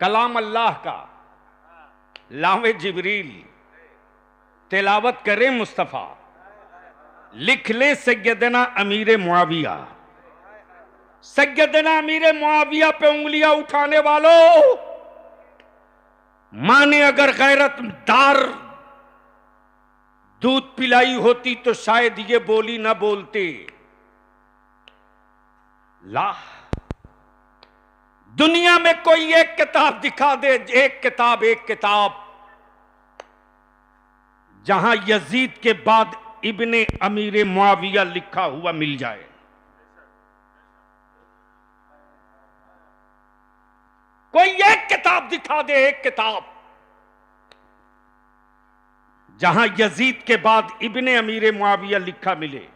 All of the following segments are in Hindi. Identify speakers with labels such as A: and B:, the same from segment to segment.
A: कलाम अल्लाह का, लावे जिब्रील, तिलावत करे मुस्तफ़ा, लिख ले सैयदना अमीर मुआविया। सैयदना अमीर मुआविया पे उंगलियां उठाने वालों, मां ने अगर गैरतदार दूध पिलाई होती तो शायद ये बोली ना बोलते। ला दुनिया में कोई एक किताब दिखा दे, एक किताब जहां यजीद के बाद इब्ने अमीर मुआविया लिखा हुआ मिल जाए। कोई एक किताब दिखा दे, एक किताब जहां यजीद के बाद इब्ने अमीर मुआविया लिखा मिले।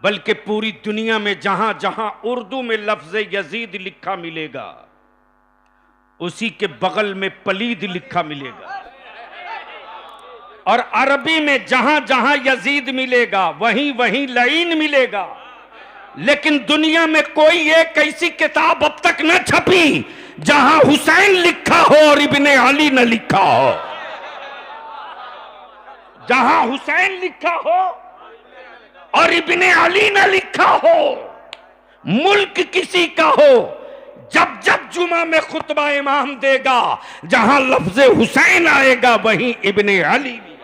A: बल्कि पूरी दुनिया में जहां जहां उर्दू में लफ्ज यजीद लिखा मिलेगा, उसी के बगल में पलीद लिखा मिलेगा। और अरबी में जहां जहां यजीद मिलेगा, वहीं वहीं लईन मिलेगा। लेकिन दुनिया में कोई एक ऐसी किताब अब तक न छपी जहां हुसैन लिखा हो और इब्ने अली न लिखा हो। जहां हुसैन लिखा हो और इब्ने अली न लिखा हो, मुल्क किसी का हो, जब जब जुमा में खुतबा इमाम देगा, जहां लफ्ज हुसैन आएगा वहीं इब्ने अली भी।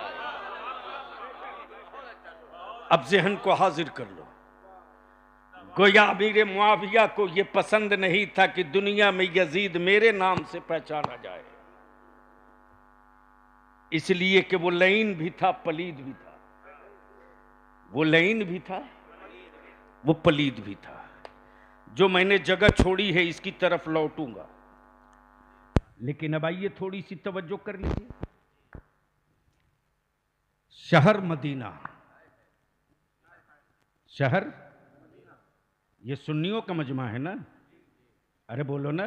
A: अब ज़हन को हाजिर कर लो, गोया अमीर मुआविया को यह पसंद नहीं था कि दुनिया में यजीद मेरे नाम से पहचाना जाए, इसलिए कि वो लईन भी था, पलीद भी था। वो लईन भी था, वो पलीद भी था। जो मैंने जगह छोड़ी है इसकी तरफ लौटूंगा, लेकिन अब आइए थोड़ी सी तवज्जो कर लीजिए। शहर मदीना, शहर ये सुन्नियों का मजमा है ना। अरे बोलो ना,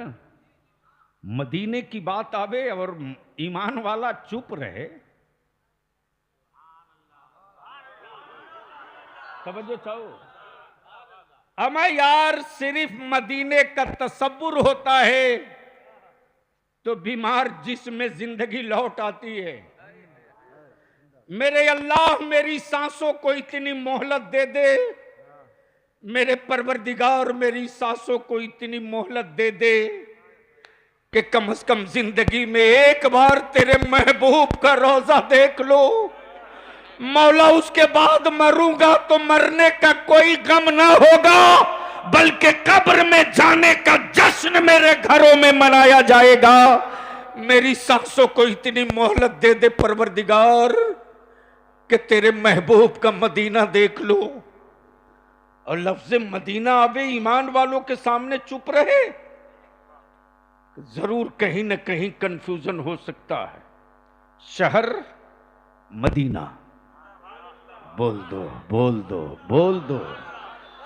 A: मदीने की बात आवे और ईमान वाला चुप रहे, तवज्जो चाहो। अमा यार, सिर्फ मदीने का तसव्वुर होता है तो बीमार जिस्म में जिंदगी लौट आती है। मेरे अल्लाह मेरी सांसों को इतनी मोहलत दे दे, मेरे परवरदिगार मेरी सांसों को इतनी मोहलत दे दे कि कम से कम जिंदगी में एक बार तेरे महबूब का रोजा देख लो। मौला, उसके बाद मरूंगा तो मरने का कोई गम ना होगा, बल्कि कब्र में जाने का जश्न मेरे घरों में मनाया जाएगा। मेरी सांसों को इतनी मोहलत दे दे परवरदिगार कि तेरे महबूब का मदीना देख लो। और लफ्ज़ मदीना आवे, ईमान वालों के सामने चुप रहे, जरूर कहीं ना कहीं कंफ्यूजन हो सकता है। शहर मदीना, बोल दो बोल दो बोल दो।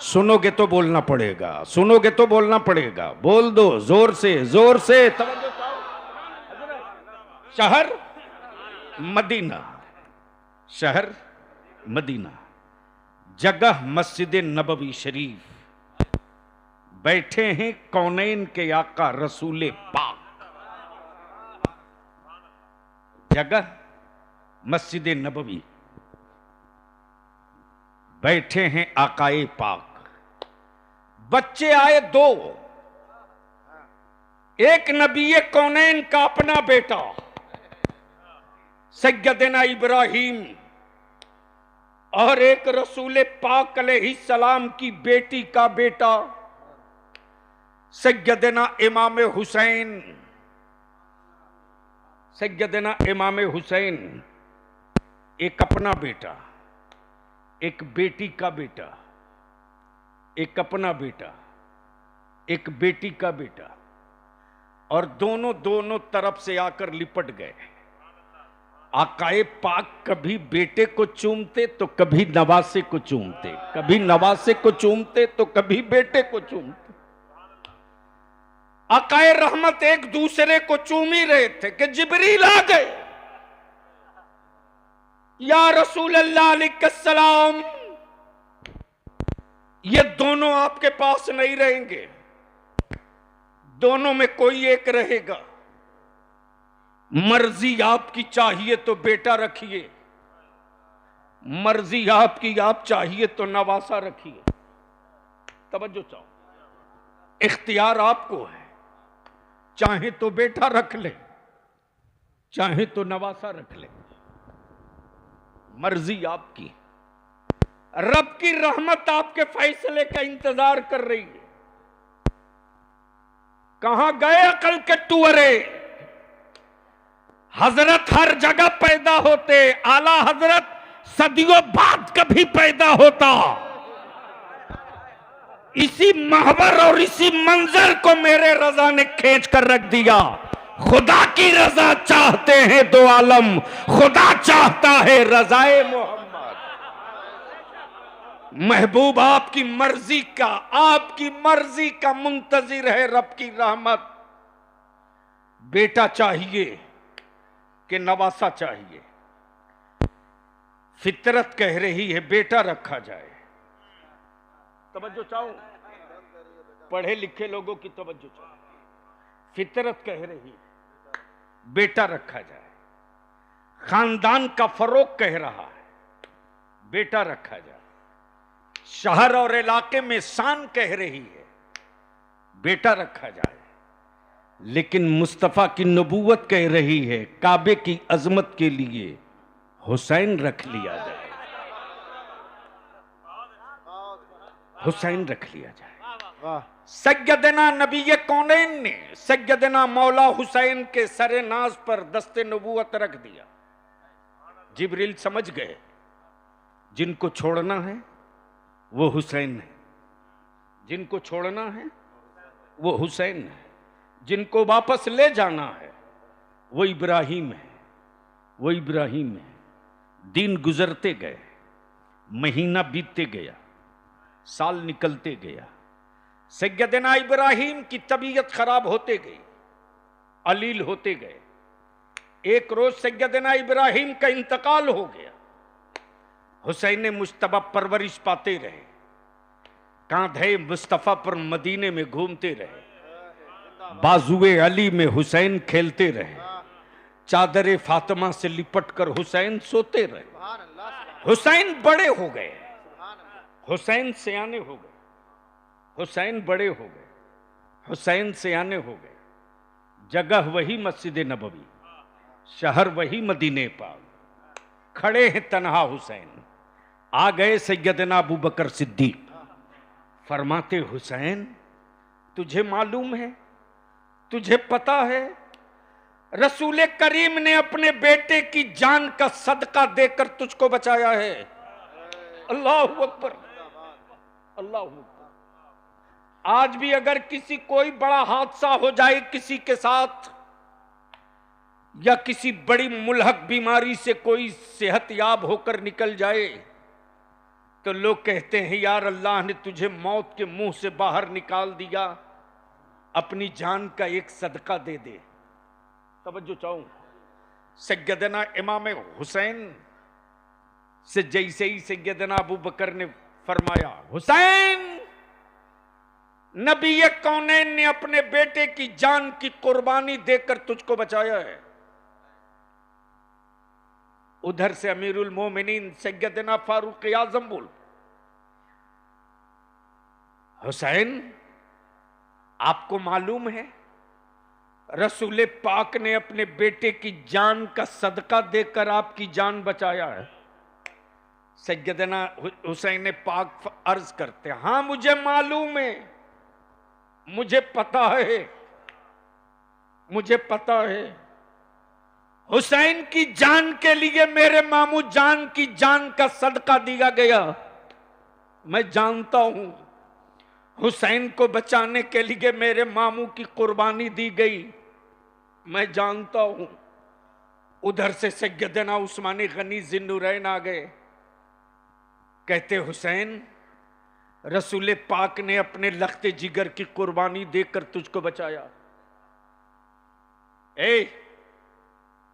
A: सुनोगे तो बोलना पड़ेगा, सुनोगे तो बोलना पड़ेगा। बोल दो जोर से, जोर से। शहर मदीना, शहर मदीना, जगह मस्जिद नबवी शरीफ। बैठे हैं कौनैन के आका रसूले पाक। जगह मस्जिद नबवी, बैठे हैं आकाए पाक। बच्चे आए दो, एक नबी कौनैन का अपना बेटा सैयदना इब्राहिम, और एक रसूल पाक अलैहिस्सलाम की बेटी का बेटा सैयदना इमाम हुसैन। सैयदना इमाम हुसैन, एक अपना बेटा, एक बेटी का बेटा, एक अपना बेटा, एक बेटी का बेटा, और दोनों दोनों तरफ से आकर लिपट गए। आकाए पाक कभी बेटे को चूमते तो कभी नवासे को चूमते, कभी नवासे को चूमते तो कभी बेटे को चूमते। आकाए रहमत एक दूसरे को चूम ही रहे थे कि जिब्रील आ गए। या रसूल अल्लाह अलैहिस्सलाम, ये दोनों आपके पास नहीं रहेंगे, दोनों में कोई एक रहेगा। मर्जी आपकी चाहिए तो बेटा रखिए, मर्जी आपकी आप चाहिए तो नवासा रखिए। तवज्जो चाहो, इख्तियार आपको है, चाहे तो बेटा रख ले, चाहे तो नवासा रख ले, मर्जी आपकी। रब की रहमत आपके फैसले का इंतजार कर रही है। कहां गए अकल के टुअरे? हजरत हर जगह पैदा होते, आला हजरत सदियों बाद कभी पैदा होता। इसी महवर और इसी मंजर को मेरे रजा ने खींच कर रख दिया। खुदा की रजा चाहते हैं दो आलम, खुदा चाहता है रजाए मोहम्मद। महबूब आपकी मर्जी का मुंतजिर है रब की रहमत। बेटा चाहिए कि नवासा चाहिए? फितरत कह रही है बेटा रखा जाए। तवज्जो चाहो, पढ़े लिखे लोगों की तवज्जो चाहो। फितरत कह रही है बेटा रखा जाए। खानदान का फरोग कह रहा है बेटा रखा जाए। शहर और इलाके में शान कह रही है बेटा रखा जाए। लेकिन मुस्तफा की नबूवत कह रही है काबे की अजमत के लिए हुसैन रख लिया जाए, हुसैन रख लिया जाए। सैयदना नबी कौनैन ने सैयदना मौला हुसैन के सरे नाज पर दस्ते नबूवत रख दिया। जिब्रील समझ गए जिनको छोड़ना है वो हुसैन है, जिनको छोड़ना है वो हुसैन है, जिनको वापस ले जाना है वो इब्राहिम है, वो इब्राहिम है। दिन गुजरते गए, महीना बीतते गया, साल निकलते गया। सैयदना इब्राहिम की तबीयत खराब होते गई, अलील होते गए। एक रोज सैयदना इब्राहिम का इंतकाल हो गया। हुसैन मुश्तबा परवरिश पाते रहे, कांधे मुस्तफा पर मदीने में घूमते रहे, बाजुए अली में हुसैन खेलते रहे, चादरे फातिमा से लिपटकर हुसैन सोते रहे। हुसैन बड़े हो गए, हुसैन सियाने हो गए, हुसैन बड़े हो गए, हुसैन सियाने हो गए। जगह वही मस्जिद नबवी, शहर वही मदीने पाक। खड़े हैं तन्हा हुसैन, आ गए सैयदना अबू बकर सिद्दीक। फरमाते हुसैन तुझे मालूम है, तुझे पता है रसूल करीम ने अपने बेटे की जान का सदका देकर तुझको बचाया है। अल्लाह अकबर, अल्लाह अकबर। आज भी अगर किसी कोई बड़ा हादसा हो जाए किसी के साथ, या किसी बड़ी मुल्हक बीमारी से कोई सेहतयाब होकर निकल जाए, तो लोग कहते हैं यार अल्लाह ने तुझे मौत के मुंह से बाहर निकाल दिया, अपनी जान का एक सदका दे दे। तवज्जो चाहूं, सैयदना इमाम हुसैन से जैसे ही सैयदना अबू बकर ने फरमाया हुसैन, नबी कौनैन ने अपने बेटे की जान की कुर्बानी देकर तुझको बचाया है। उधर से अमीरुल मोमिनीन सैयदना फारूक आजम बोल, हुसैन आपको मालूम है रसूल पाक ने अपने बेटे की जान का सदका देकर आपकी जान बचाया है। सैयदना हुसैन पाक अर्ज करते, हां मुझे मालूम है, मुझे पता है, मुझे पता है। हुसैन की जान के लिए मेरे मामू जान की जान का सदका दिया गया। मैं जानता हूं हुसैन को बचाने के लिए मेरे मामू की कुर्बानी दी गई, मैं जानता हूं। उधर से सैयदना उस्मान गनी जिन्नुरैन आ गए, कहते हुसैन रसूल पाक ने अपने लख्ते जिगर की कुर्बानी देकर तुझको बचाया।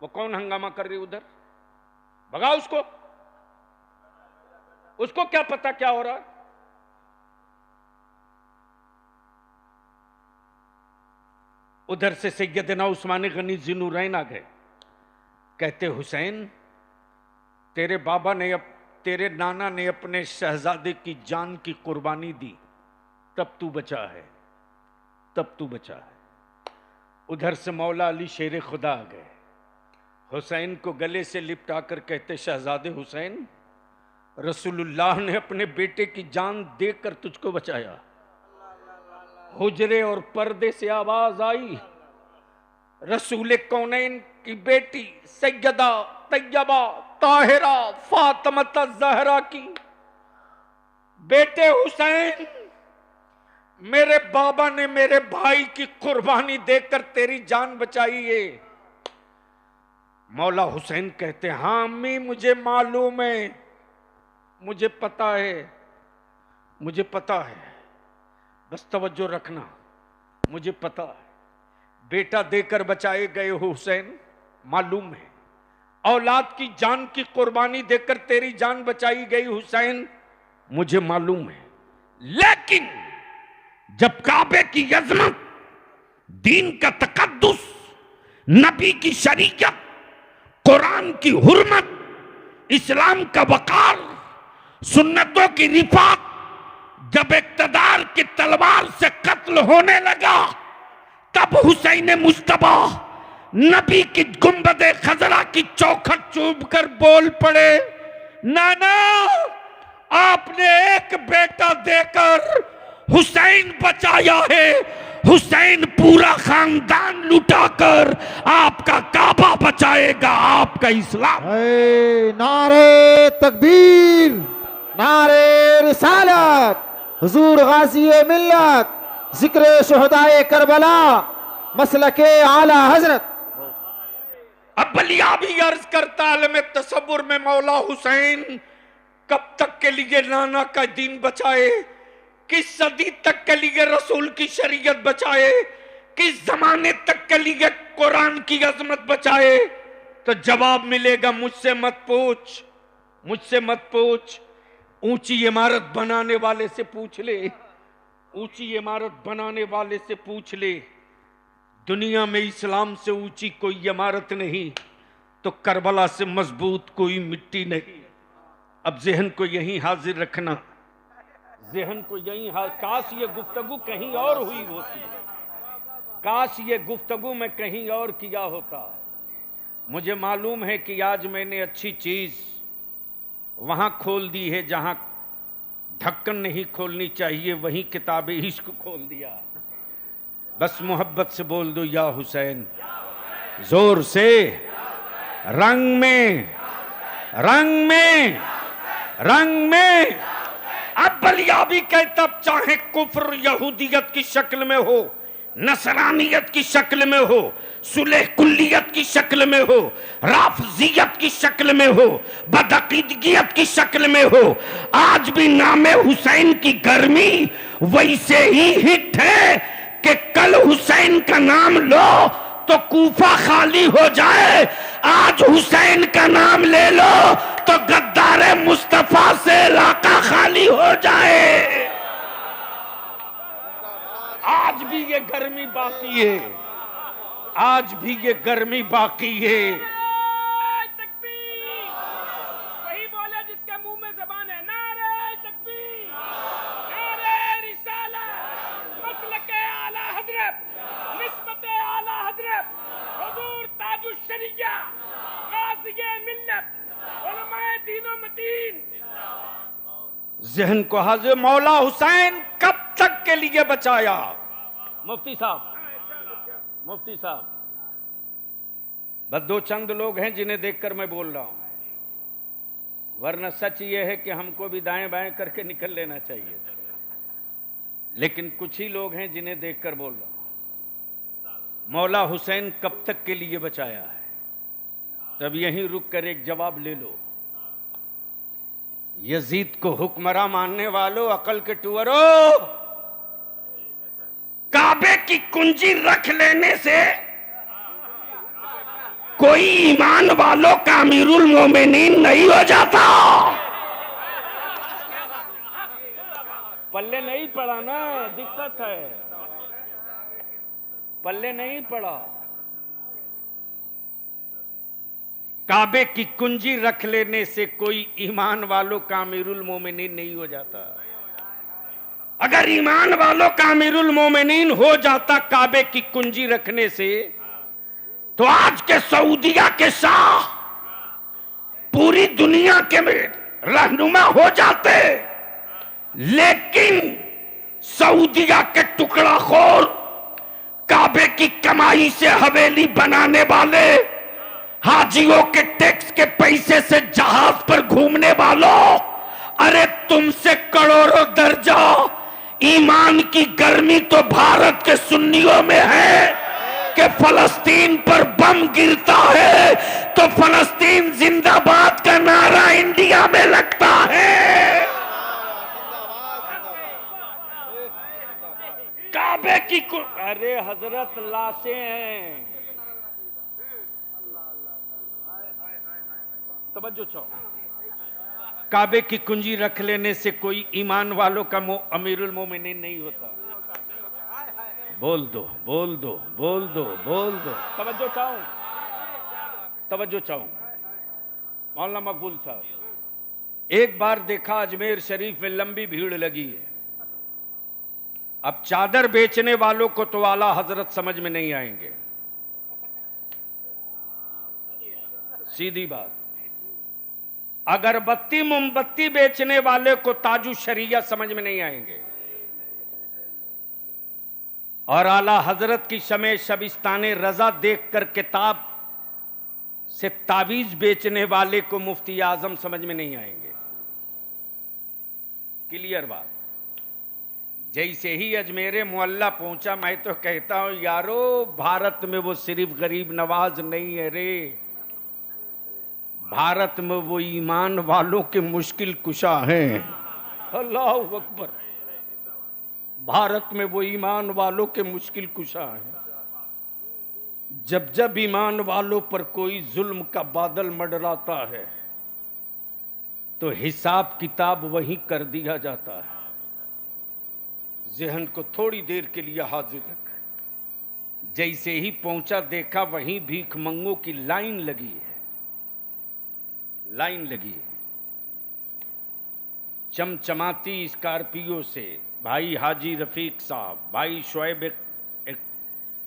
A: वो कौन हंगामा कर रही उधर? भगा उसको, उसको क्या पता क्या हो रहा है। उधर से सैयदना उस्मान गनी ज़ुन्नूरैन आ गए। कहते हुसैन, तेरे बाबा ने तेरे नाना ने अपने शहजादे की जान की कुर्बानी दी, तब तू बचा है, तब तू बचा है। उधर से मौला अली शेर खुदा आ गए। हुसैन को गले से लिपटा कर कहते, शहजादे हुसैन, रसूलुल्लाह ने अपने बेटे की जान देकर तुझको बचाया। हुजरे और पर्दे से आवाज आई, रसूल कौनैन की बेटी सैयदा तैयबा ताहिरा फातिमा ज़हरा की, बेटे हुसैन, मेरे बाबा ने मेरे भाई की कुर्बानी देकर तेरी जान बचाई है। मौला हुसैन कहते, हाँ अम्मी मुझे मालूम है, मुझे पता है, मुझे पता है, बस तवज्जो रखना, मुझे पता है। बेटा देकर बचाए गए हो हुसैन, मालूम है। औलाद की जान की कुर्बानी देकर तेरी जान बचाई गई हुसैन, मुझे मालूम है। लेकिन जब काबे की अजमत, दीन का तकद्दुस, नबी की शरीयत, कुरान की हुर्मत, इस्लाम का वकार, सुन्नतों की रिफात, जब इक्तदार की तलवार से कत्ल होने लगा, तब हुसैन मुस्तफा नबी की गुंबदे खजरा की चौखट चूम कर बोल पड़े, नाना आपने एक बेटा देकर हुसैन बचाया है, हुसैन पूरा खानदान लुटाकर आपका काबा बचाएगा, आपका इस्लाम।
B: नारे तकबीर, नारे रिसालत, हुजूर गाज़ी मिल्लत, जिक्र शुहदाए करबला, मसलके आला हजरत।
A: अब बलिया भी अर्ज करता आलम तसव्वुर में, मौला हुसैन कब तक के लिए नाना का दीन बचाए, किस सदी तक के लिए रसूल की शरीयत बचाए, किस जमाने तक के लिए कुरान की अजमत बचाए। तो जवाब मिलेगा, मुझसे मत पूछ, मुझसे मत पूछ, ऊंची इमारत बनाने वाले से पूछ ले, ऊंची इमारत बनाने वाले से पूछ ले। दुनिया में इस्लाम से ऊंची कोई इमारत नहीं, तो करबला से मजबूत कोई मिट्टी नहीं। अब जहन को यहीं हाजिर रखना, जहन को यहीं काश ये गुफ्तगू कहीं और हुई होती, काश ये गुफ्तगू में कहीं और किया होता। मुझे मालूम है कि आज मैंने अच्छी चीज वहां खोल दी है जहां ढक्कन नहीं खोलनी चाहिए, वहीं किताबे इश्क खोल दिया। बस मोहब्बत से बोल दो, या हुसैन, जोर से, रंग में, रंग में, रंग में। अब बलियाबी कहता, चाहे कुफ्र यहूदियत की शक्ल में हो, नसरानियत की शक्ल में हो, सुलेह कुल्लियत की शक्ल में हो, राफजियत की शक्ल में हो, बदअकीदगियत की शक्ल में हो, आज भी नामे हुसैन की गर्मी वैसे ही हिट है कि कल हुसैन का नाम लो तो कूफा खाली हो जाए, आज हुसैन का नाम ले लो तो गद्दारे मुस्तफा से इलाका खाली हो जाए। आज भी ये गर्मी बाकी है, आज भी ये गर्मी बाकी है।
C: तकबीर, वही बोले जिसके मुंह में जबान है। नारे तकबीर, नारे रिसालत, मसलके आला हजरत, निस्बते आला हजरत, हुजूर ताजुश शरिया, गाज़िये मिल्लत, उलमाए दीनो मतीन।
A: जहन को हाजिर, मौला हुसैन कब तक के लिए बचाया। मुफ्ती साहब, मुफ्ती साहब, बस दो चंद लोग हैं जिन्हें देखकर मैं बोल रहा हूं, वरना सच ये है कि हमको भी दाएं बाएं करके निकल लेना चाहिए, लेकिन कुछ ही लोग हैं जिन्हें देखकर बोल रहा हूं। मौला हुसैन कब तक के लिए बचाया है, तब यहीं रुक कर एक जवाब ले लो। यजीद को हुक्मरां मानने वालों, अकल के टुअरों, काबे की कुंजी रख लेने से कोई ईमान वालों का अमीरुल मोमिनीन नहीं हो जाता। पल्ले नहीं पड़ा ना, दिक्कत है। पल्ले नहीं पड़ा। काबे की कुंजी रख लेने से कोई ईमान वालों का अमीरुल मोमिनीन नहीं हो जाता। अगर ईमान वालों का अमीरुल मोमिनीन हो जाता काबे की कुंजी रखने से, तो आज के सऊदिया के शाह पूरी दुनिया के रहनुमा हो जाते। लेकिन सऊदिया के टुकड़ाखोर, काबे की कमाई से हवेली बनाने वाले, हाजियों के टैक्स के पैसे से जहाज पर घूमने वालों, अरे तुमसे करोड़ों दर्जा ईमान की गर्मी तो भारत के सुन्नियों में है कि फलस्तीन पर बम गिरता है तो फलस्तीन जिंदाबाद का नारा इंडिया में लगता है। काबे की अरे हजरत लाशें हैं। तवज्जो चाहो। काबे की कुंजी रख लेने से कोई ईमान वालों का अमीरुल मोमिनीन नहीं होता। बोल दो बोल दो बोल दो बोल दो। तवज्जो चाहो, तवज्जो चाहो। मौलाना मकबूल साहब, एक बार देखा अजमेर शरीफ में लंबी भीड़ लगी है। अब चादर बेचने वालों को तो आला हजरत समझ में नहीं आएंगे, सीधी बात। अगरबत्ती मोमबत्ती बेचने वाले को ताजु शरिया समझ में नहीं आएंगे, और आला हजरत की शमे शबिस्ताने रजा देखकर किताब से ताबीज बेचने वाले को मुफ्ती आजम समझ में नहीं आएंगे। क्लियर बात। जैसे ही अजमेरे मोहल्ला पहुंचा, मैं तो कहता हूं यारो, भारत में वो सिर्फ गरीब नवाज नहीं है रे, भारत में वो ईमान वालों के मुश्किल कुशा हैं। अल्लाह अकबर। भारत में वो ईमान वालों के मुश्किल कुशा हैं। जब जब ईमान वालों पर कोई जुल्म का बादल मंडराता है तो हिसाब किताब वहीं कर दिया जाता है। ज़हन को थोड़ी देर के लिए हाजिर रख। जैसे ही पहुंचा, देखा वहीं भीख मंगों की लाइन लगी है, लाइन लगी है। चमचमाती स्कॉर्पियो से भाई हाजी रफीक साहब, भाई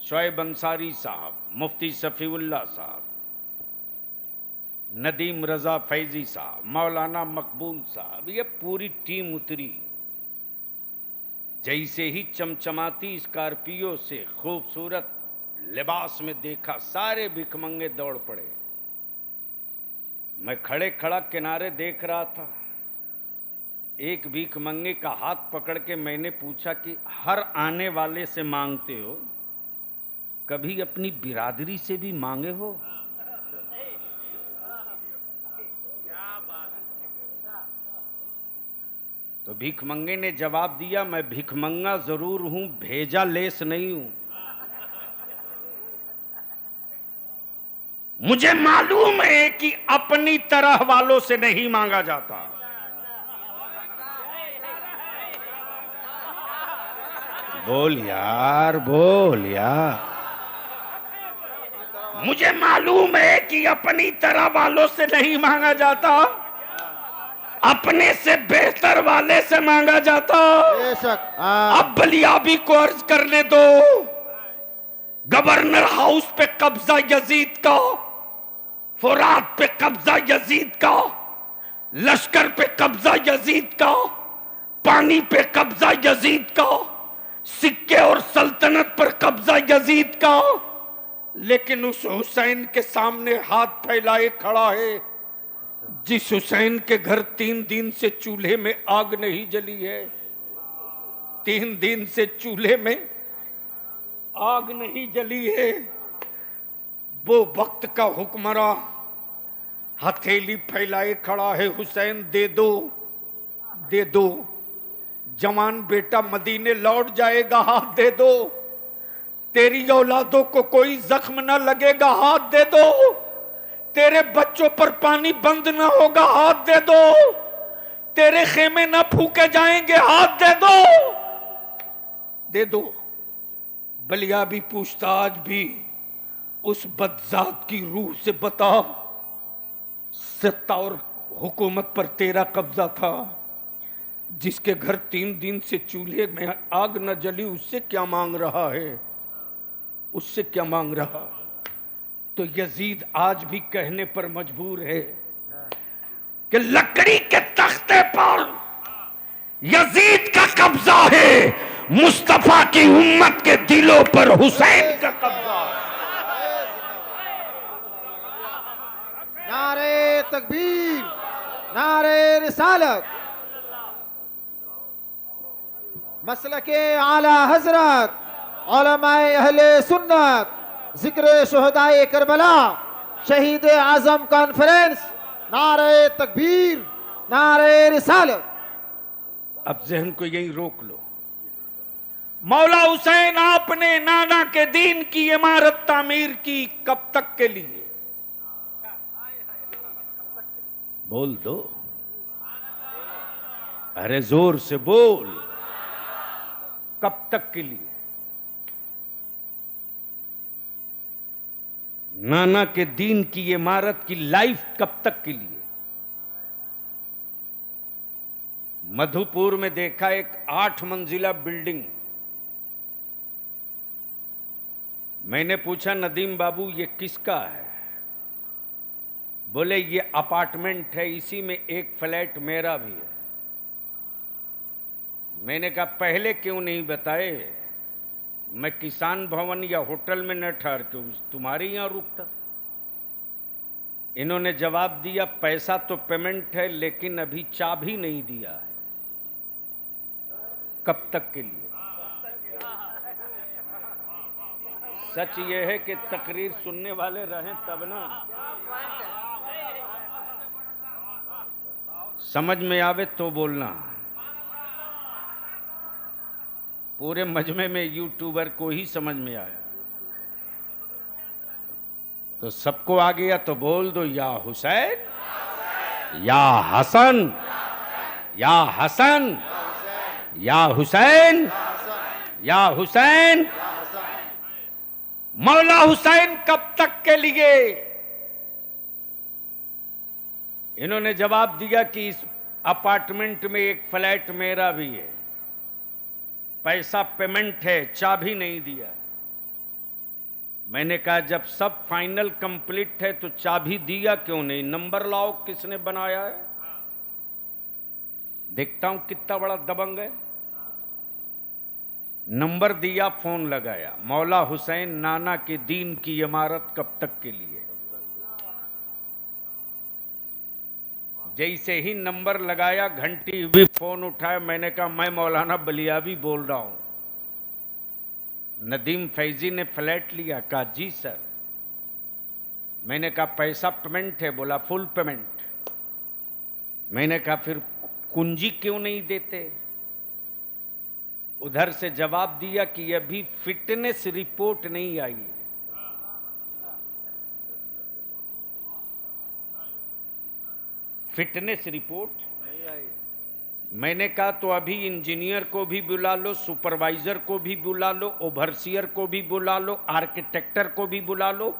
A: शोएब अंसारी साहब, मुफ्ती सफीउल्लाह साहब, नदीम रजा फैजी साहब, मौलाना मकबूल साहब, ये पूरी टीम उतरी। जैसे ही चमचमाती स्कॉर्पियो से खूबसूरत लिबास में देखा, सारे भिखमंगे दौड़ पड़े। मैं खड़े खड़ा किनारे देख रहा था। एक भिखमंगे का हाथ पकड़ के मैंने पूछा कि हर आने वाले से मांगते हो, कभी अपनी बिरादरी से भी मांगे हो? तो भिखमंगे ने जवाब दिया, मैं भिखमंगा जरूर हूं, भेजा लेस नहीं हूं। मुझे मालूम है कि अपनी तरह वालों से नहीं मांगा जाता। बोल यार, बोल यार। मुझे मालूम है कि अपनी तरह वालों से नहीं मांगा जाता, अपने से बेहतर वाले से मांगा जाता। अब बलियाबी को अर्ज करने दो। गवर्नर हाउस पे कब्जा यजीद का, फुरात पे कब्जा यजीद का, लश्कर पे कब्जा यजीद का, पानी पे कब्जा यजीद का, सिक्के और सल्तनत पर कब्जा यजीद का। लेकिन उस हुसैन के सामने हाथ फैलाए खड़ा है जिस हुसैन के घर 3 दिन से चूल्हे में आग नहीं जली है। 3 दिन से चूल्हे में आग नहीं जली है। वो वक्त का हुक्मरान हथेली फैलाए खड़ा है, हुसैन दे दो, दे दो। जवान बेटा मदीने लौट जाएगा, हाथ दे दो। तेरी औलादों को कोई जख्म न लगेगा, हाथ दे दो। तेरे बच्चों पर पानी बंद न होगा, हाथ दे दो। तेरे खेमे न फूके जाएंगे, हाथ दे दो, दे दो। बलिया भी पूछता आज भी उस बदजात की रूह से बता, सत्ता और हुकूमत पर तेरा कब्जा था, जिसके घर 3 दिन से चूल्हे में आग न जली, उससे क्या मांग रहा है, उससे क्या मांग रहा। तो यजीद आज भी कहने पर मजबूर है कि लकड़ी के तख्ते पर यजीद का कब्जा है, मुस्तफा की उम्मत के दिलों पर हुसैन का कब्जा है।
B: नारे तकबीर, नारे रिसालत, मसलके आला हजरत, उलमाए अहले सुन्नत, जिक्र शुहदाए करबला, शहीद आजम कॉन्फ्रेंस, नारे तकबीर, नारे रिसालत।
A: अब जहन को यही रोक लो। मौला हुसैन आपने नाना के दीन की इमारत तामीर की, कब तक के लिए? बोल दो, अरे जोर से बोल, कब तक के लिए? नाना के दीन की इमारत की लाइफ कब तक के लिए? मधुपुर में देखा एक 8 मंजिला बिल्डिंग। मैंने पूछा नदीम बाबू ये किसका है? बोले ये अपार्टमेंट है, इसी में एक फ्लैट मेरा भी है। मैंने कहा पहले क्यों नहीं बताए, मैं किसान भवन या होटल में न ठहर के तुम्हारे यहां रुकता। इन्होंने जवाब दिया पैसा तो पेमेंट है, लेकिन अभी चाबी नहीं दिया है। कब तक के लिए? सच यह है कि तकरीर सुनने वाले रहें तब ना समझ में आवे तो बोलना। पूरे मजमे में यूट्यूबर को ही समझ में आया तो सबको आ गया, तो बोल दो या हुसैन या हसन, या हसन या हुसैन, या हुसैन। मौला हुसैन कब तक के लिए? इन्होंने जवाब दिया कि इस अपार्टमेंट में एक फ्लैट मेरा भी है, पैसा पेमेंट है, चाबी नहीं दिया। मैंने कहा जब सब फाइनल कंप्लीट है तो चाबी दिया क्यों नहीं? नंबर लाओ किसने बनाया है, देखता हूं कितना बड़ा दबंग है। नंबर दिया, फोन लगाया, मौला हुसैन नाना के दीन की इमारत कब तक के लिए? जैसे ही नंबर लगाया, घंटी हुई, फोन उठाया, मैंने कहा मैं मौलाना बलियावी बोल रहा हूं, नदीम फैजी ने फ्लैट लिया? कहा जी सर। मैंने कहा पैसा पेमेंट है? बोला फुल पेमेंट। मैंने कहा फिर कुंजी क्यों नहीं देते? उधर से जवाब दिया कि अभी फिटनेस रिपोर्ट नहीं आई है। फिटनेस रिपोर्ट नहीं आई। मैंने कहा तो अभी इंजीनियर को भी बुला लो, सुपरवाइजर को भी बुला लो, ओवरसियर को भी बुला लो, आर्किटेक्टर को भी बुला लो,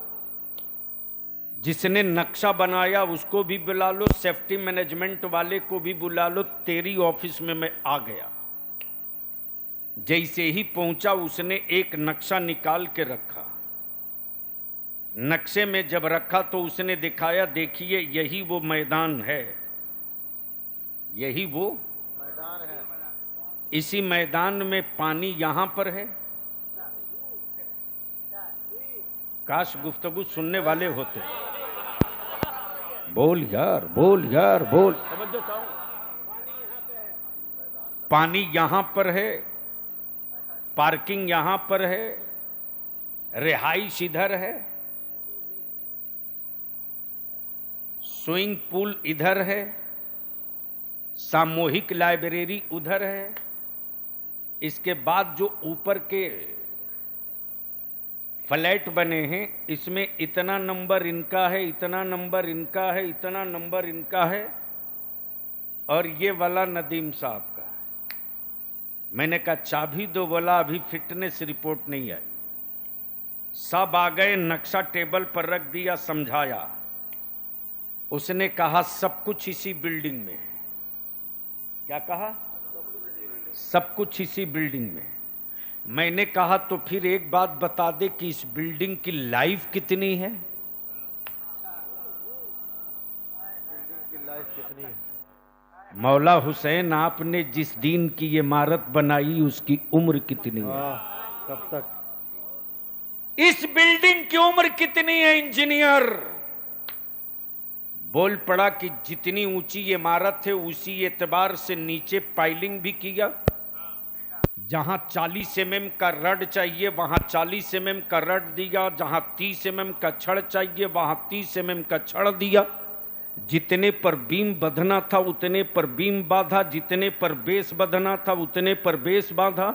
A: जिसने नक्शा बनाया उसको भी बुला लो, सेफ्टी मैनेजमेंट वाले को भी बुला लो। तेरी ऑफिस में मैं आ गया। जैसे ही पहुंचा उसने एक नक्शा निकाल के रखा। नक्शे में जब रखा तो उसने दिखाया, देखिए यही वो मैदान है, यही वो मैदान है। इसी मैदान में पानी यहां पर है। काश गुफ्तगू सुनने वाले होते। बोल यार, बोल यार, बोल। पानी यहां पर है, पार्किंग यहां पर है, रिहाइश इधर है, स्विमिंग पूल इधर है, सामूहिक लाइब्रेरी उधर है। इसके बाद जो ऊपर के फ्लैट बने हैं, इसमें इतना नंबर इनका है, इतना नंबर इनका है, इतना नंबर इनका है, और ये वाला नदीम साहब का है। मैंने कहा चाबी दो। बोला अभी फिटनेस रिपोर्ट नहीं आई। सब आ गए, नक्शा टेबल पर रख दिया, समझाया। उसने कहा सब कुछ इसी बिल्डिंग में है। क्या कहा? सब कुछ इसी बिल्डिंग में। मैंने कहा तो फिर एक बात बता दे कि इस बिल्डिंग की लाइफ कितनी है?
B: लाइफ कितनी है?
A: मौला हुसैन, आपने जिस दिन की ये इमारत बनाई उसकी उम्र कितनी है?
B: कब तक?
A: इस बिल्डिंग की उम्र कितनी है? इंजीनियर बोल पड़ा कि जितनी ऊंची ये इमारत है उसी एतबार से नीचे पाइलिंग भी किया। जहां 40 mm का रड चाहिए वहां 40 mm का रड दिया, जहां 30 mm का छड़ चाहिए वहां 30 mm का छड़ दिया। जितने पर बीम बंधना था उतने पर बीम बांधा, जितने पर बेस बंधना था उतने पर बेस बांधा,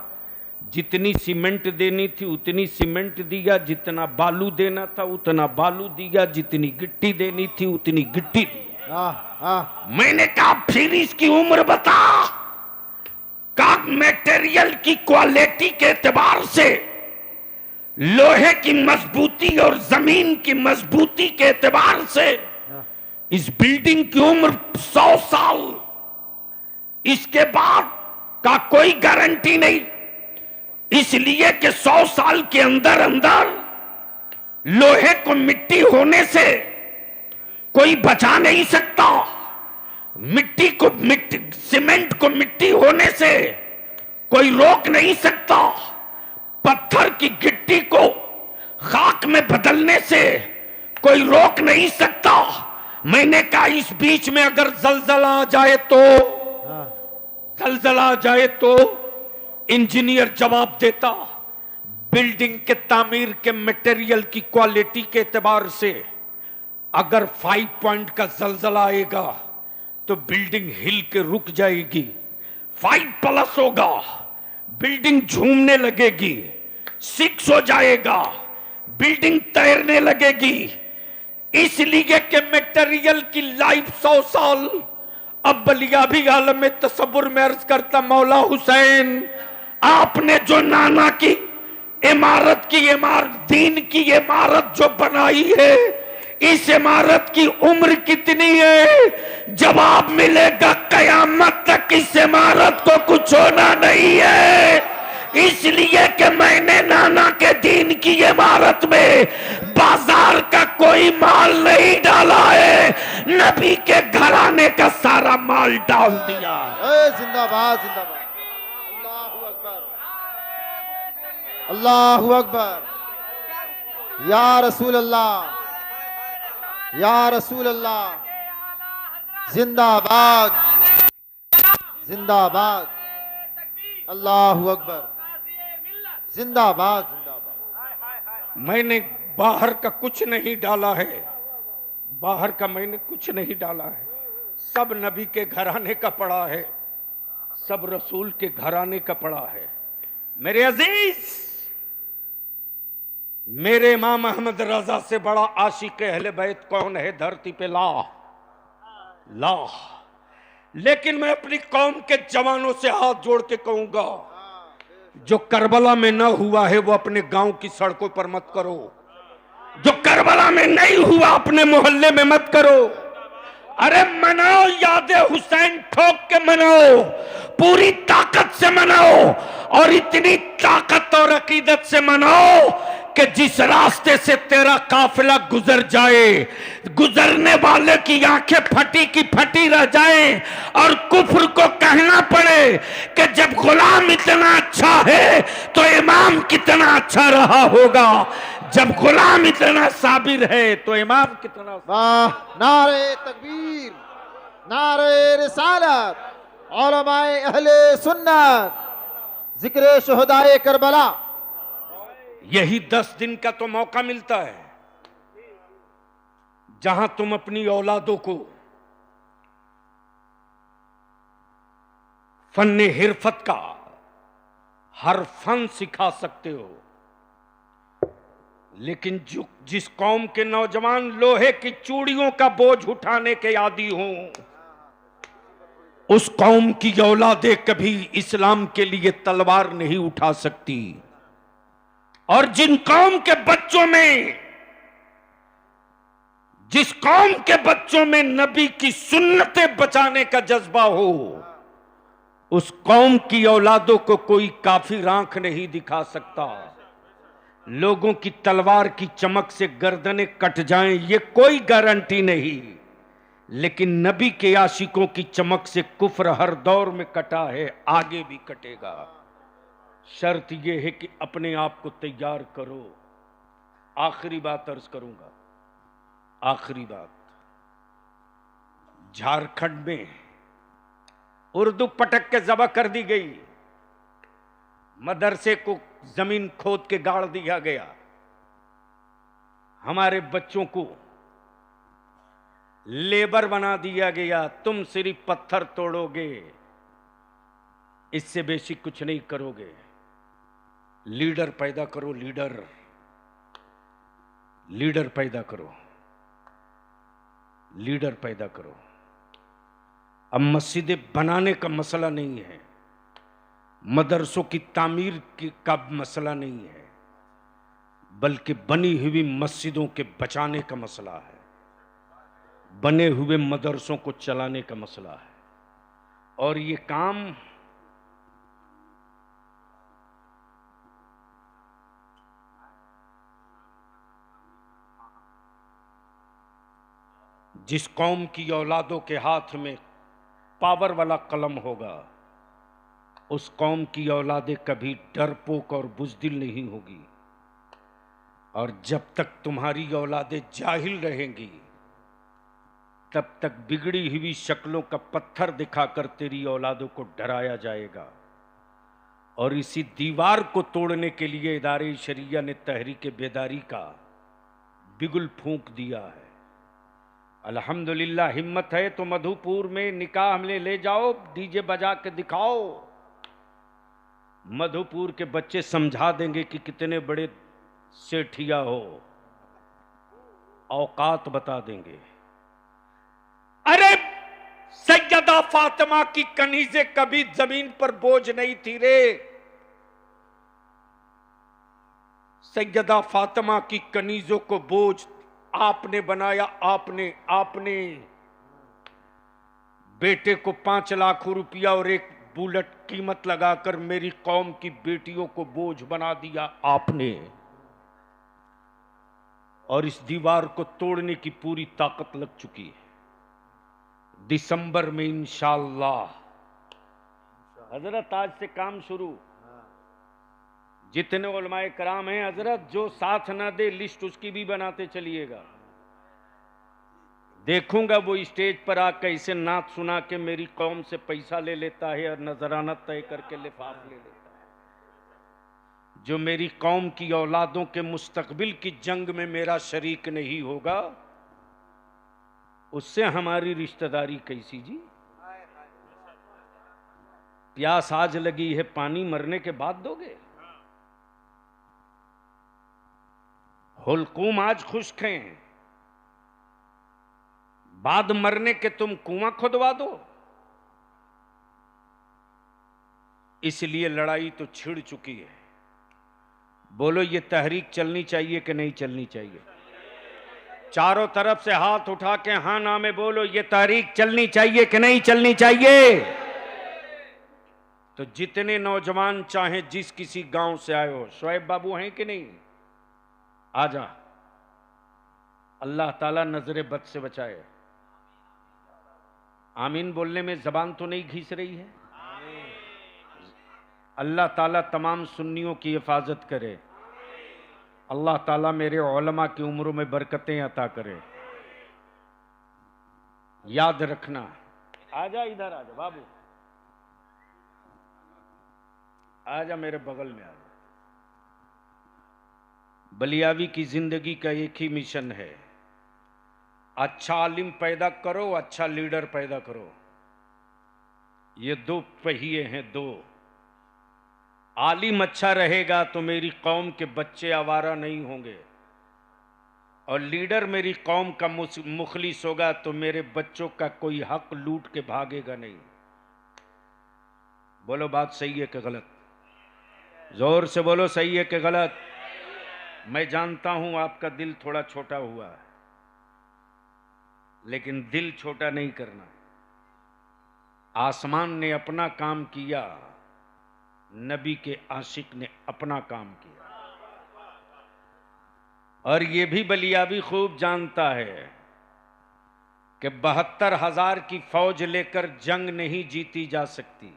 A: जितनी सीमेंट देनी थी उतनी सीमेंट दिया, जितना बालू देना था उतना बालू दिया, जितनी गिट्टी देनी थी उतनी गिट्टी दी। मैंने कहा फिर इसकी उम्र बता। का मटेरियल की क्वालिटी के एतबार से, लोहे की मजबूती और जमीन की मजबूती के एतबार से इस बिल्डिंग की उम्र 100 साल। इसके बाद का कोई गारंटी नहीं, इसलिए कि 100 साल के अंदर अंदर लोहे को मिट्टी होने से कोई बचा नहीं सकता, सीमेंट को मिट्टी होने से कोई रोक नहीं सकता, पत्थर की गिट्टी को खाक में बदलने से कोई रोक नहीं सकता। मैंने कहा इस बीच में अगर जलजला आ जाए तो, जलजला आ जाए तो इंजीनियर जवाब देता, बिल्डिंग के तामीर के मटेरियल की क्वालिटी के एतबार से अगर 5 पॉइंट का जलजला आएगा तो बिल्डिंग हिल के रुक जाएगी, 5+ होगा, बिल्डिंग झूमने लगेगी, 6 हो जाएगा, बिल्डिंग तैरने लगेगी। इसलिए कि मटेरियल की लाइफ 100 साल। अब बलिया भी आलम में तसव्वुर में अर्ज करता, मौला हुसैन आपने जो नाना की इमारत की दीन की इमारत जो बनाई है, इस इमारत की उम्र कितनी है? जवाब मिलेगा कयामत तक इस इमारत को कुछ होना नहीं है। इसलिए कि मैंने नाना के दीन की इमारत में बाजार का कोई माल नहीं डाला है, नबी के घराने का सारा माल डाल दिया।
B: जिंदाबाद जिंदाबाद, अल्लाहू अकबर, अल्लाहू अकबर, या रसूल अल्लाह, या रसूल अल्लाह, जिंदाबाद जिंदाबाद, अल्लाहू अकबर, जिंदाबाद जिंदाबाद।
A: मैंने बाहर का कुछ नहीं डाला है, बाहर का मैंने कुछ नहीं डाला है, सब नबी के घराने का पड़ा है, सब रसूल के घराने का पड़ा है। मेरे अजीज, मेरे इमाम अहमद रजा से बड़ा आशिक अहले बैत कौन है धरती पे? ला। लेकिन मैं अपनी कौम के जवानों से हाथ जोड़ के कहूंगा, जो करबला में न हुआ है वो अपने गांव की सड़कों पर मत करो, जो करबला में नहीं हुआ अपने मोहल्ले में मत करो। अरे मनाओ, यादे हुसैन ठोक के मनाओ, पूरी ताकत से मनाओ, और इतनी ताकत और अकीदत से मनाओ कि जिस रास्ते से तेरा काफिला गुजर जाए, गुजरने वाले की आंखें फटी की फटी रह जाएं, और कुफ्र को कहना पड़े कि जब गुलाम इतना अच्छा है तो इमाम कितना अच्छा रहा होगा, जब गुलाम इतना साबिर है तो इमाम कितना।
B: वाह, नारे तकबीर, नारे रिसालत, उलमाए अहले सुन्नत, जिक्र शुहदाए करबला।
A: यही 10 दिन का तो मौका मिलता है जहां तुम अपनी औलादों को फन्ने हिरफत का हर फन सिखा सकते हो। लेकिन जिस कौम के नौजवान लोहे की चूड़ियों का बोझ उठाने के आदी हों, उस कौम की औलादें कभी इस्लाम के लिए तलवार नहीं उठा सकती। और जिन कौम के बच्चों में, जिस कौम के बच्चों में नबी की सुन्नतें बचाने का जज्बा हो, उस कौम की औलादों को कोई काफिर आंख नहीं दिखा सकता। लोगों की तलवार की चमक से गर्दनें कट जाएं, ये कोई गारंटी नहीं, लेकिन नबी के आशिकों की चमक से कुफ्र हर दौर में कटा है, आगे भी कटेगा। शर्त यह है कि अपने आप को तैयार करो। आखिरी बात अर्ज करूंगा, आखिरी बात। झारखंड में उर्दू पटक के जबा कर दी गई, मदरसे को जमीन खोद के गाड़ दिया गया, हमारे बच्चों को लेबर बना दिया गया। तुम सिर्फ पत्थर तोड़ोगे, इससे बेसी कुछ नहीं करोगे। लीडर पैदा करो, लीडर, लीडर पैदा करो, लीडर पैदा करो। अब मस्जिदें बनाने का मसला नहीं है, मदरसों की तामीर का मसला नहीं है, बल्कि बनी हुई मस्जिदों के बचाने का मसला है, बने हुए मदरसों को चलाने का मसला है। और ये काम जिस कौम की औलादों के हाथ में पावर वाला कलम होगा, उस कौम की औलादें कभी डरपोक और बुज़दिल नहीं होगी। और जब तक तुम्हारी औलादें जाहिल रहेंगी, तब तक बिगड़ी हुई शक्लों का पत्थर दिखाकर तेरी औलादों को डराया जाएगा। और इसी दीवार को तोड़ने के लिए इदारे शरिया ने तहरीक बेदारी का बिगुल फूंक दिया है। अल्हम्दुलिल्लाह, हिम्मत है तो मधुपुर में निकाह में ले जाओ, डीजे बजा के दिखाओ। मधुपुर के बच्चे समझा देंगे कि कितने बड़े सेठिया हो, औकात बता देंगे। अरे सैयदा फातिमा की कनीज़ें कभी जमीन पर बोझ नहीं थी रे। सैयदा फातिमा की कनीज़ों को बोझ आपने बनाया। आपने बेटे को 5 लाख रुपया और एक बुलेट कीमत लगाकर मेरी कौम की बेटियों को बोझ बना दिया आपने। और इस दीवार को तोड़ने की पूरी ताकत लग चुकी है। दिसंबर में इंशाअल्लाह हजरत आज से काम शुरू। जितने उलमाए कराम हैं हजरत, जो साथ ना दे लिस्ट उसकी भी बनाते चलिएगा। देखूंगा वो स्टेज पर आकर इसे नात सुना के मेरी कौम से पैसा ले लेता है और नजराना तय करके लिफाफ ले लेता है। जो मेरी कौम की औलादों के मुस्तकबिल की जंग में मेरा शरीक नहीं होगा, उससे हमारी रिश्तेदारी कैसी जी। प्यास आज लगी है, पानी मरने के बाद दोगे। हुलकूम आज खुश्क हैं, बाद मरने के तुम कुआं खुदवा दो। इसलिए लड़ाई तो छिड़ चुकी है। बोलो ये तहरीक चलनी चाहिए कि नहीं चलनी चाहिए? चारों तरफ से हाथ उठा के हाँ ना में बोलो, ये तहरीक चलनी चाहिए कि नहीं चलनी चाहिए? तो जितने नौजवान चाहे जिस किसी गांव से आए हो, शोएब बाबू हैं कि नहीं? आजा। अल्लाह ताला नजरे बद से बचाए। आमीन बोलने में जबान तो नहीं घिस रही है? अल्लाह ताला तमाम सुन्नियों की हिफाजत करे। अल्लाह ताला मेरे उलमा की उम्रों में बरकतें अता करे। याद रखना। आजा इधर, आजा बाबू, आजा मेरे बगल में आजा। बलियावी की जिंदगी का एक ही मिशन है, अच्छा आलिम पैदा करो, अच्छा लीडर पैदा करो। ये 2 पहिए हैं, 2। आलिम अच्छा रहेगा तो मेरी कौम के बच्चे आवारा नहीं होंगे, और लीडर मेरी कौम का मुखलिस होगा तो मेरे बच्चों का कोई हक लूट के भागेगा नहीं। बोलो बात सही है कि गलत? जोर से बोलो, सही है कि गलत? मैं जानता हूं आपका दिल थोड़ा छोटा हुआ है, लेकिन दिल छोटा नहीं करना। आसमान ने अपना काम किया, नबी के आशिक ने अपना काम किया। और ये भी बलियाबी खूब जानता है कि 72,000 की फौज लेकर जंग नहीं जीती जा सकती,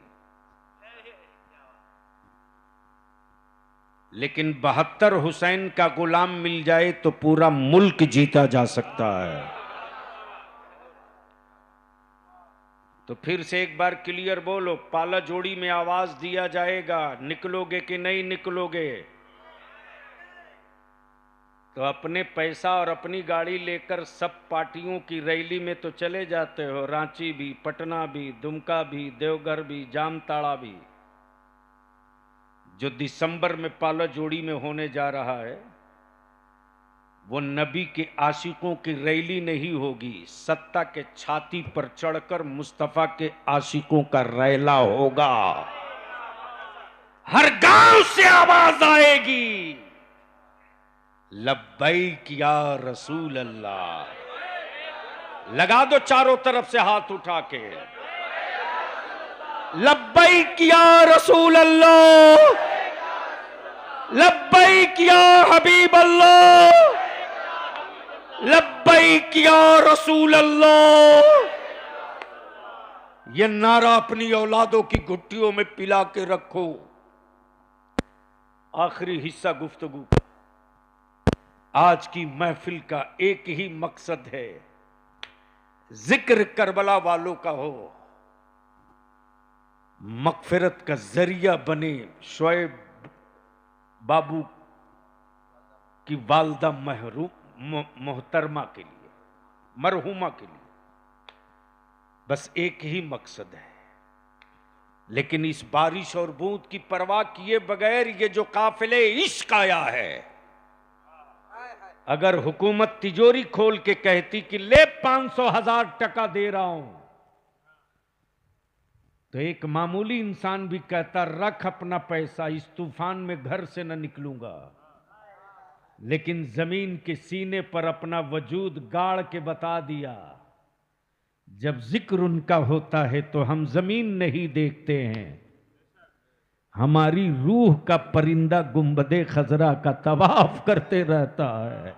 A: लेकिन 72 हुसैन का गुलाम मिल जाए तो पूरा मुल्क जीता जा सकता है। तो फिर से एक बार क्लियर बोलो, पाला जोड़ी में आवाज दिया जाएगा, निकलोगे कि नहीं निकलोगे? तो अपने पैसा और अपनी गाड़ी लेकर सब पार्टियों की रैली में तो चले जाते हो, रांची भी, पटना भी, दुमका भी, देवघर भी, जामताड़ा भी। जो दिसंबर में पाला जोड़ी में होने जा रहा है वो नबी के आशिकों की रैली नहीं होगी, सत्ता के छाती पर चढ़कर मुस्तफा के आशिकों का रैला होगा। हर गांव से आवाज आएगी, लब्बैक या रसूल अल्लाह। लगा दो चारों तरफ से हाथ उठा के, लब्बैक या रसूल अल्लाह, लब्बैक या हबीब अल्लाह, लब्बैक या रसूल अल्लाह। यह नारा अपनी औलादों की घुट्टियों में पिला के रखो। आखिरी हिस्सा गुफ्तगू का, आज की महफिल का एक ही मकसद है, जिक्र करबला वालों का हो, मगफिरत का जरिया बने शोएब बाबू की वालदा मोहतरमा के लिए, मरहुमा के लिए। बस एक ही मकसद है। लेकिन इस बारिश और बूंद की परवाह किए बगैर ये जो काफिले इश्क आया है, अगर हुकूमत तिजोरी खोल के कहती कि ले 500,000 टका दे रहा हूं, तो एक मामूली इंसान भी कहता रख अपना पैसा, इस तूफान में घर से न निकलूंगा। लेकिन जमीन के सीने पर अपना वजूद गाड़ के बता दिया, जब जिक्र उनका होता है तो हम जमीन नहीं देखते हैं, हमारी रूह का परिंदा गुंबदे खजरा का तवाफ करते रहता है।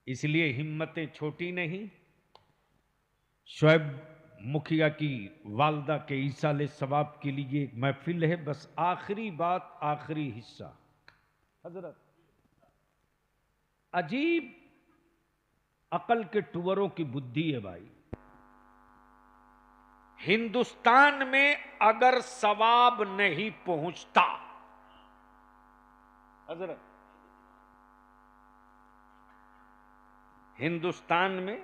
A: इसलिए हिम्मतें छोटी नहीं। शोएब मुखिया की वालदा के ईसाले सवाब के लिए एक महफिल है। बस आखिरी बात, आखिरी हिस्सा। हजरत, अजीब अकल के टुवरों की बुद्धि है भाई। हिंदुस्तान में अगर सवाब नहीं पहुंचता, हजरत, हिंदुस्तान में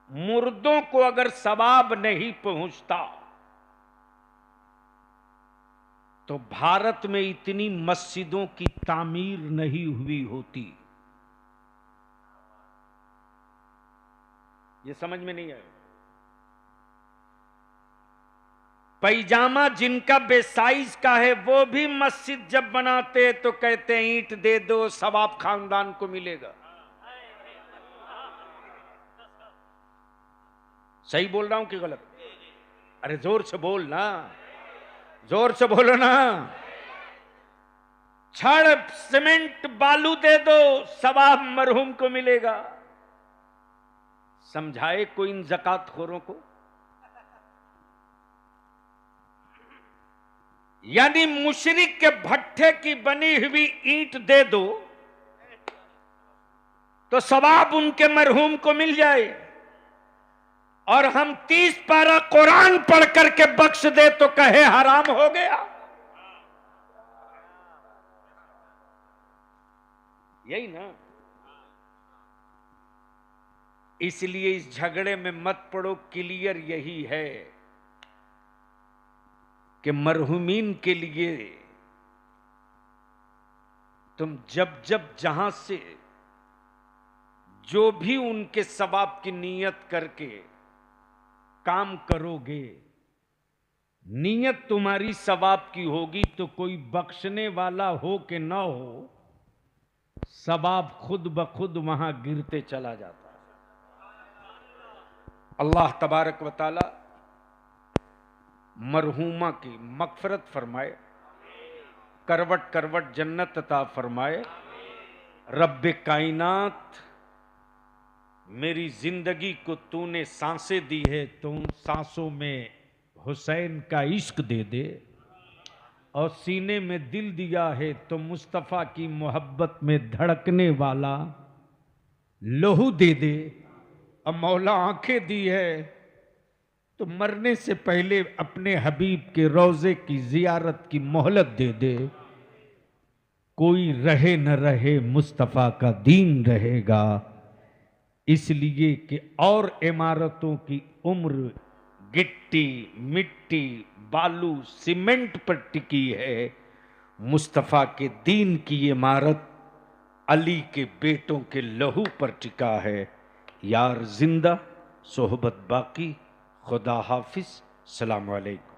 A: मुर्दों को अगर सवाब नहीं पहुंचता, तो भारत में इतनी मस्जिदों की तामीर नहीं हुई होती। ये समझ में नहीं आया। पैजामा जिनका बेसाइज का है वो भी मस्जिद जब बनाते तो कहते हैं ईंट दे दो, सवाब खानदान को मिलेगा। सही बोल रहा हूं कि गलत? अरे जोर से बोल ना, जोर से बोलो ना। छड़ सीमेंट बालू दे दो, सवाब मरहूम को मिलेगा। समझाए कोई इन ज़कात खोरों को? यानी मुशरिक के भट्ठे की बनी हुई ईंट दे दो तो सवाब उनके मरहूम को मिल जाए, और हम 30 पारा कुरान पढ़ करके बख्श दे तो कहे हराम हो गया। यही ना। इसलिए इस झगड़े में मत पड़ो। क्लियर यही है कि मरहुमीन के लिए तुम जब जब जहां से जो भी उनके सवाब की नीयत करके काम करोगे, नीयत तुम्हारी सवाब की होगी तो कोई बख्शने वाला हो कि ना हो, सवाब खुद ब खुद वहां गिरते चला जाता है। अल्लाह तबारक व तआला मरहूमा की मगफरत फरमाए, करवट करवट जन्नत अता फरमाए। रब्बे कायनात, मेरी जिंदगी को तूने सांसें दी है, तो उन सांसों में हुसैन का इश्क दे दे, और सीने में दिल दिया है तो मुस्तफ़ा की मोहब्बत में धड़कने वाला लहू दे दे। अब मौला आंखें दी है तो मरने से पहले अपने हबीब के रोजे की जियारत की मोहलत दे दे। कोई रहे न रहे मुस्तफ़ा का दीन रहेगा, इसलिए कि और इमारतों की उम्र गिट्टी मिट्टी बालू सीमेंट पर टिकी है, मुस्तफ़ा के दीन की इमारत अली के बेटों के लहू पर टिका है। यार जिंदा सोहबत बाकी, खुदा हाफिज, सलाम अलैकुम।